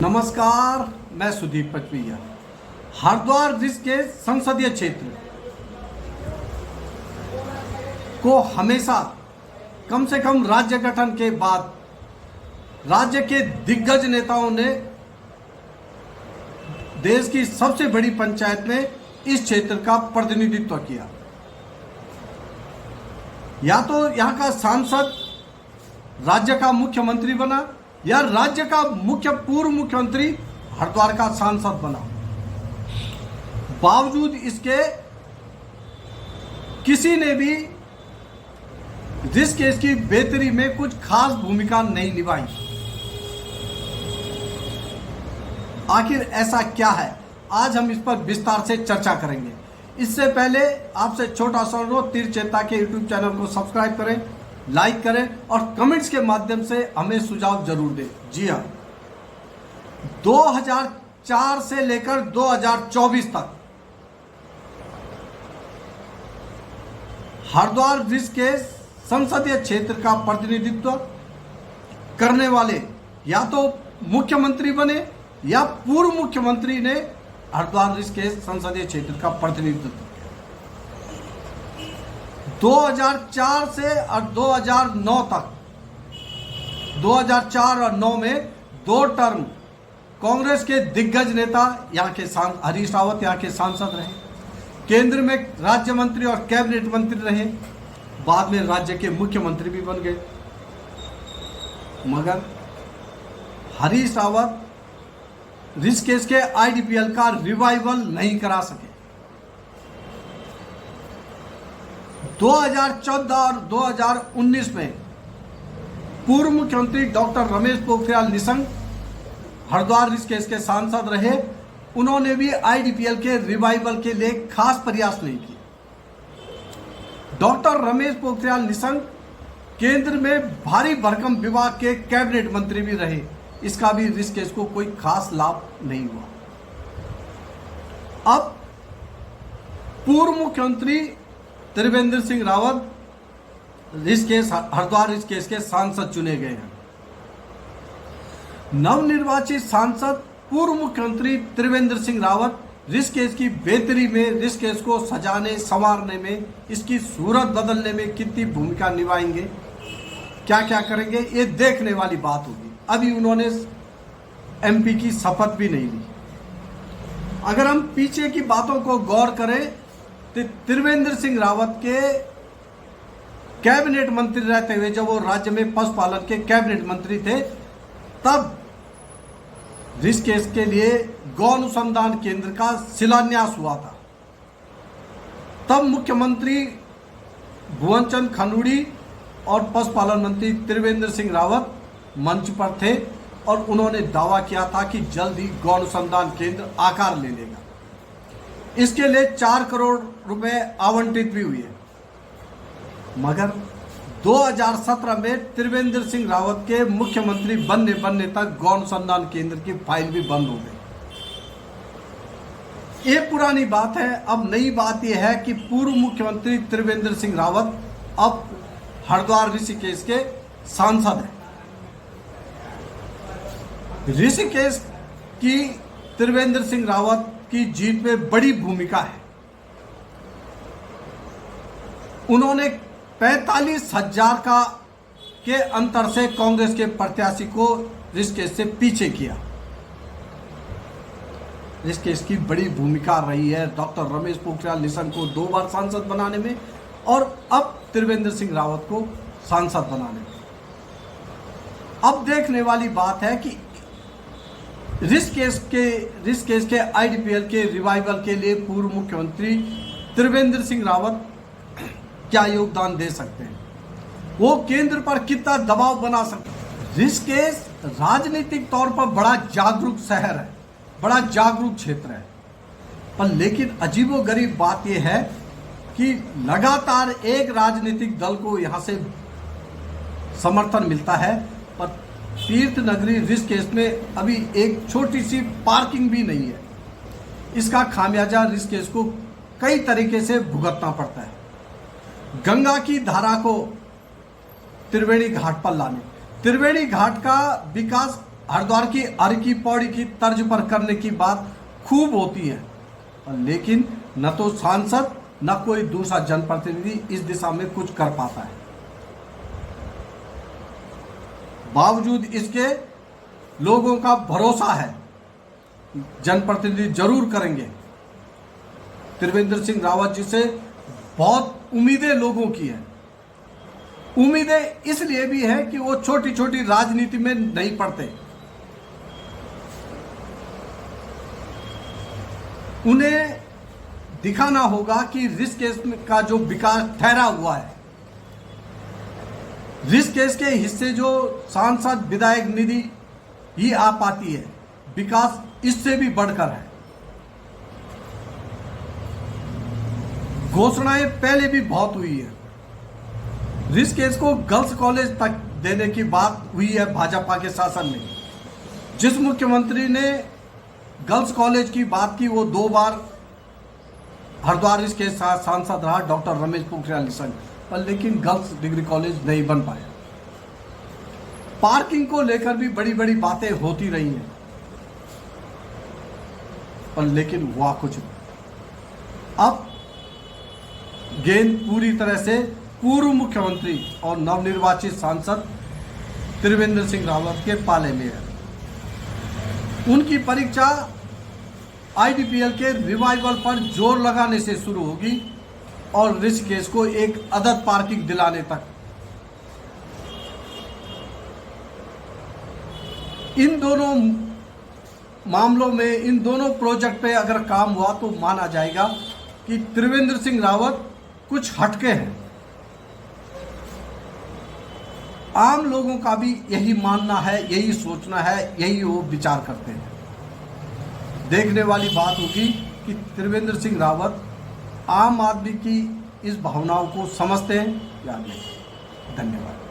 नमस्कार, मैं सुदीप पचवैया। हरिद्वार के संसदीय क्षेत्र को हमेशा कम से कम राज्य गठन के बाद राज्य के दिग्गज नेताओं ने देश की सबसे बड़ी पंचायत में इस क्षेत्र का प्रतिनिधित्व किया। या तो यहाँ का सांसद राज्य का मुख्यमंत्री बना या राज्य का पूर्व मुख्यमंत्री हरिद्वार का सांसद बना। बावजूद इसके किसी ने भी जिस केस की बेहतरी में कुछ खास भूमिका नहीं निभाई। आखिर ऐसा क्या है, आज हम इस पर विस्तार से चर्चा करेंगे। इससे पहले आपसे छोटा सा अनुरोध, तीर चेता के यूट्यूब चैनल को सब्सक्राइब करें, लाइक करें और कमेंट्स के माध्यम से हमें सुझाव जरूर दें। जी हाँ, 2004 से लेकर 2024 तक हरिद्वार के संसदीय क्षेत्र का प्रतिनिधित्व करने वाले या तो मुख्यमंत्री बने या पूर्व मुख्यमंत्री ने हरिद्वार के संसदीय क्षेत्र का प्रतिनिधित्व किया। 2004 से और 2009 तक, 2004 और 9 में 2 टर्म कांग्रेस के दिग्गज नेता यहाँ के हरीश रावत यहाँ के सांसद रहे, केंद्र में राज्य मंत्री और कैबिनेट मंत्री रहे, बाद में राज्य के मुख्यमंत्री भी बन गए। मगर हरीश रावत ऋषिकेश के आईडीपीएल का रिवाइवल नहीं करा सके। 2014 और 2019 में पूर्व मुख्यमंत्री डॉक्टर रमेश पोखरियाल निशंक हरिद्वार ऋषिकेश के सांसद रहे। उन्होंने भी आईडीपीएल के रिवाइवल के लिए खास प्रयास नहीं किए। डॉक्टर रमेश पोखरियाल निशंक केंद्र में भारी भरकम विभाग के कैबिनेट मंत्री भी रहे, इसका भी ऋषिकेश को कोई खास लाभ नहीं हुआ। अब पूर्व मुख्यमंत्री त्रिवेंद्र सिंह रावत हरिद्वार ऋषिकेश के सांसद चुने गए हैं। नवनिर्वाचित सांसद पूर्व मुख्यमंत्री त्रिवेंद्र सिंह रावत ऋषिकेश की बेहतरी में, ऋषिकेश को सजाने संवारने में, इसकी सूरत बदलने में कितनी भूमिका निभाएंगे, क्या क्या करेंगे, ये देखने वाली बात होगी। अभी उन्होंने एमपी की शपथ भी नहीं ली। अगर हम पीछे की बातों को गौर करें तो त्रिवेंद्र सिंह रावत के कैबिनेट मंत्री रहते हुए, जब वो राज्य में पशुपालन के कैबिनेट मंत्री थे, तब ऋषिकेश के लिए गौ अनुसंधान केंद्र का शिलान्यास हुआ था। तब मुख्यमंत्री भुवनचंद खनूड़ी और पशुपालन मंत्री त्रिवेंद्र सिंह रावत मंच पर थे और उन्होंने दावा किया था कि जल्द ही गौ अनुसंधान केंद्र आकार ले लेगा। इसके लिए 4 करोड़ रुपए आवंटित भी हुए। मगर 2017 में त्रिवेंद्र सिंह रावत के मुख्यमंत्री बनने तक गौ अनुसंधान केंद्र की फाइल भी बंद हो गई। ये पुरानी बात है। अब नई बात यह है कि पूर्व मुख्यमंत्री त्रिवेंद्र सिंह रावत अब हरिद्वार ऋषिकेश के सांसद हैं। ऋषिकेश की त्रिवेंद्र सिंह रावत की जीत में बड़ी भूमिका है। उन्होंने 45,000 के अंतर से कांग्रेस के प्रत्याशी को ऋषिकेश से पीछे किया। ऋषिकेश की बड़ी भूमिका रही है डॉक्टर रमेश पोखरियाल निशंक को 2 बार सांसद बनाने में और अब त्रिवेंद्र सिंह रावत को सांसद बनाने में। अब देखने वाली बात है कि ऋषिकेश के आईडीपीएल के रिवाइवल के लिए पूर्व मुख्यमंत्री त्रिवेंद्र सिंह रावत क्या योगदान दे सकते हैं, वो केंद्र पर कितना दबाव बना सकते हैं। ऋषिकेश राजनीतिक तौर पर बड़ा जागरूक शहर है, बड़ा जागरूक क्षेत्र है, पर लेकिन अजीबोगरीब बात यह है कि लगातार एक राजनीतिक दल को यहां से समर्थन मिलता है, पर तीर्थ नगरी ऋषिकेश में अभी एक छोटी सी पार्किंग भी नहीं है। इसका खामियाजा ऋषिकेश को कई तरीके से भुगतना पड़ता है। गंगा की धारा को त्रिवेणी घाट पर लाने, त्रिवेणी घाट का विकास हरिद्वार की हर की पौड़ी की तर्ज पर करने की बात खूब होती है, लेकिन न तो सांसद न कोई दूसरा जनप्रतिनिधि इस दिशा में कुछ कर पाता है। बावजूद इसके लोगों का भरोसा है जनप्रतिनिधि जरूर करेंगे। त्रिवेंद्र सिंह रावत जी से बहुत उम्मीदें लोगों की है। उम्मीदें इसलिए भी है कि वो छोटी छोटी राजनीति में नहीं पड़ते। उन्हें दिखाना होगा कि ऋषिकेश का जो विकास ठहरा हुआ है, ऋषिकेश के हिस्से जो सांसद विधायक निधि ही आ पाती है, विकास इससे भी बढ़कर है। घोषणाएं पहले भी बहुत हुई है। ऋषिकेश को गर्ल्स कॉलेज तक देने की बात हुई है भाजपा के शासन में। जिस मुख्यमंत्री ने गर्ल्स कॉलेज की बात की वो 2 बार हरिद्वार ऋषिकेश सांसद रहा, डॉक्टर रमेश पोखरियाल निशंक, पर लेकिन गर्ल्स डिग्री कॉलेज नहीं बन पाया। पार्किंग को लेकर भी बड़ी बड़ी बातें होती रही हैं, पर लेकिन हुआ कुछ नहीं। अब गेंद पूरी तरह से पूर्व मुख्यमंत्री और नवनिर्वाचित सांसद त्रिवेंद्र सिंह रावत के पाले में है। उनकी परीक्षा आईडीपीएल के रिवाइवल पर जोर लगाने से शुरू होगी और ऋषिकेश को एक अदद पार्किंग दिलाने तक। इन दोनों मामलों में, इन दोनों प्रोजेक्ट पे अगर काम हुआ तो माना जाएगा कि त्रिवेंद्र सिंह रावत कुछ हटके हैं। आम लोगों का भी यही मानना है, यही सोचना है, यही वो विचार करते हैं। देखने वाली बात होगी कि त्रिवेंद्र सिंह रावत आम आदमी की इस भावनाओं को समझते हैं या नहीं। धन्यवाद।